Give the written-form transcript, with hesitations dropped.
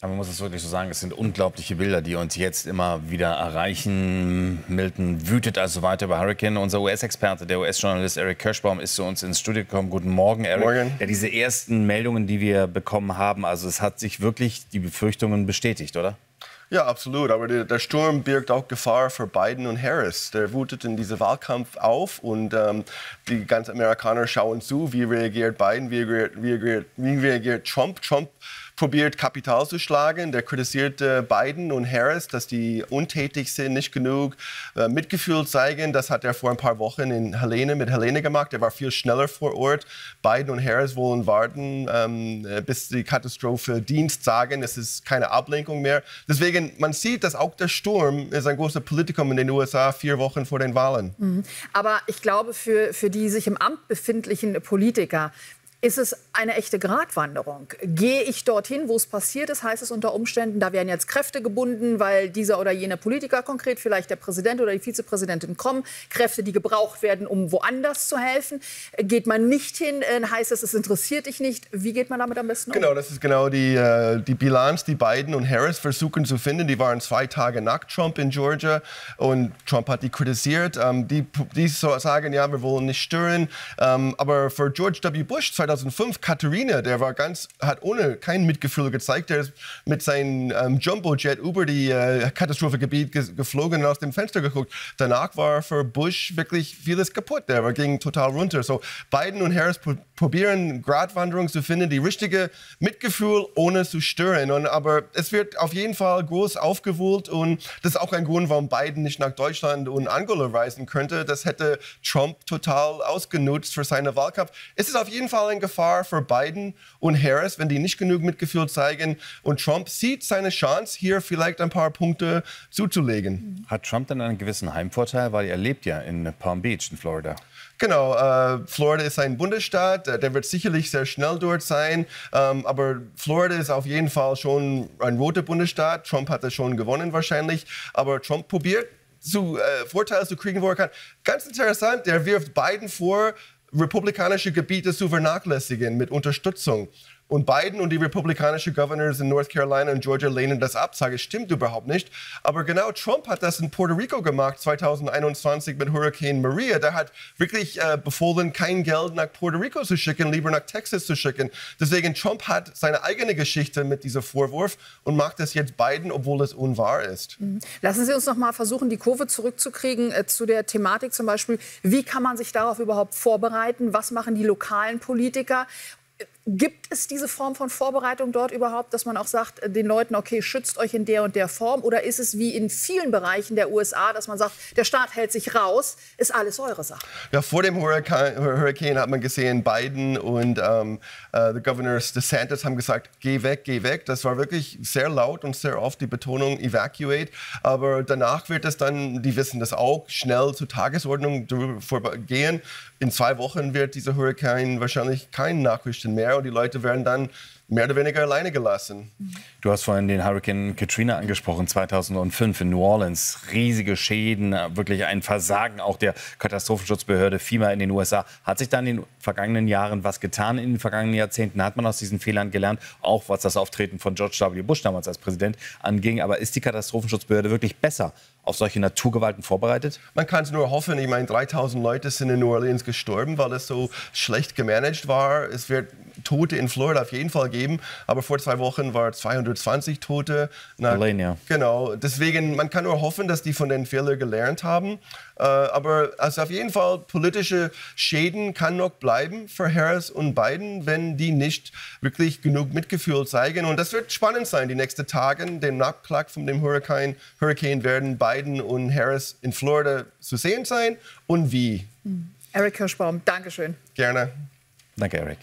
Aber man muss es wirklich so sagen, es sind unglaubliche Bilder, die uns jetzt immer wieder erreichen. Milton wütet also weiter über Hurricane. Unser US-Experte, der US-Journalist Eric Kirschbaum, ist zu uns ins Studio gekommen. Guten Morgen, Eric. Morgen. Ja, diese ersten Meldungen, die wir bekommen haben, also es hat sich wirklich die Befürchtungen bestätigt, oder? Ja, absolut. Aber der Sturm birgt auch Gefahr für Biden und Harris. Der wutet in diesem Wahlkampf auf und die ganzen Amerikaner schauen zu, wie reagiert Biden, wie reagiert Trump. Trump probiert Kapital zu schlagen. Der kritisiert Biden und Harris, dass die untätig sind, nicht genug Mitgefühl zeigen. Das hat er vor ein paar Wochen mit Helene gemacht. Er war viel schneller vor Ort. Biden und Harris wollen warten, bis die Katastrophe Dienst sagen. Es ist keine Ablenkung mehr. Deswegen, man sieht, dass auch der Sturm ist ein großer Politikum in den USA 4 Wochen vor den Wahlen. Aber ich glaube, für die sich im Amt befindlichen Politiker ist es eine echte Gratwanderung. Gehe ich dorthin, wo es passiert ist, heißt es unter Umständen, da werden jetzt Kräfte gebunden, weil dieser oder jener Politiker, konkret vielleicht der Präsident oder die Vizepräsidentin, kommen. Kräfte, die gebraucht werden, um woanders zu helfen. Geht man nicht hin, heißt es interessiert dich nicht. Wie geht man damit am besten um? Genau, das ist genau die Bilanz, die Biden und Harris versuchen zu finden. Die waren 2 Tage nach Trump in Georgia und Trump hat die kritisiert. Die sagen, ja, wir wollen nicht stören. Aber für George W. Bush 2005, Katharina, der war hat kein Mitgefühl gezeigt. Der ist mit seinem Jumbojet über die Katastrophengebiet geflogen und aus dem Fenster geguckt. Danach war für Bush wirklich vieles kaputt. Der ging total runter. So, Biden und Harris probieren Gratwanderung zu finden, die richtige Mitgefühl ohne zu stören. Aber es wird auf jeden Fall groß aufgewühlt und das ist auch ein Grund, warum Biden nicht nach Deutschland und Angola reisen könnte. Das hätte Trump total ausgenutzt für seinen Wahlkampf. Es ist auf jeden Fall eine Gefahr für Biden und Harris, wenn die nicht genug Mitgefühl zeigen. Und Trump sieht seine Chance, hier vielleicht ein paar Punkte zuzulegen. Hat Trump denn einen gewissen Heimvorteil? Weil er lebt ja in Palm Beach in Florida. Genau, Florida ist ein Bundesstaat, der wird sicherlich sehr schnell dort sein, aber Florida ist auf jeden Fall schon ein roter Bundesstaat. Trump hat das schon gewonnen wahrscheinlich, aber Trump probiert, Vorteile zu kriegen, wo er kann. Ganz interessant, der wirft Biden vor, republikanische Gebiete zu vernachlässigen mit Unterstützung. Und Biden und die republikanischen Governors in North Carolina und Georgia lehnen das ab, sagen, es stimmt überhaupt nicht. Aber genau Trump hat das in Puerto Rico gemacht, 2021 mit Hurricane Maria. Der hat wirklich befohlen, kein Geld nach Puerto Rico zu schicken, lieber nach Texas zu schicken. Deswegen Trump hat seine eigene Geschichte mit diesem Vorwurf und macht das jetzt Biden, obwohl es unwahr ist. Lassen Sie uns noch mal versuchen, die Kurve zurückzukriegen zu der Thematik zum Beispiel. Wie kann man sich darauf überhaupt vorbereiten? Was machen die lokalen Politiker? Gibt es diese Form von Vorbereitung dort überhaupt, dass man auch sagt den Leuten, okay, schützt euch in der und der Form? Oder ist es wie in vielen Bereichen der USA, dass man sagt, der Staat hält sich raus, ist alles eure Sache? Ja, vor dem Hurricane hat man gesehen, Biden und der Governor DeSantis haben gesagt, geh weg, geh weg. Das war wirklich sehr laut und sehr oft die Betonung, evacuate. Aber danach wird es dann, die wissen das auch, schnell zur Tagesordnung gehen. In 2 Wochen wird dieser Hurricane wahrscheinlich keine Nachrichten mehr und die Leute werden dann mehr oder weniger alleine gelassen. Du hast vorhin den Hurricane Katrina angesprochen, 2005 in New Orleans. Riesige Schäden, wirklich ein Versagen auch der Katastrophenschutzbehörde FEMA in den USA. Hat sich dann in den vergangenen Jahren was getan? In den vergangenen Jahrzehnten hat man aus diesen Fehlern gelernt, auch was das Auftreten von George W. Bush damals als Präsident anging. Aber ist die Katastrophenschutzbehörde wirklich besser auf solche Naturgewalten vorbereitet? Man kann es nur hoffen. Ich meine, 3000 Leute sind in New Orleans gestorben, weil es so schlecht gemanagt war. Es wird Tote in Florida auf jeden Fall geben, aber vor 2 Wochen waren 220 Tote. Allein, ja. Genau, deswegen, man kann nur hoffen, dass die von den Fehlern gelernt haben. Aber also auf jeden Fall, politische Schäden kann noch bleiben für Harris und Biden, wenn die nicht wirklich genug Mitgefühl zeigen. Und das wird spannend sein, die nächsten Tage. Den Nachklapp von dem Hurricane werden Biden und Harris in Florida zu sehen sein und wie. Eric Kirschbaum, Dankeschön. Gerne. Danke, Eric.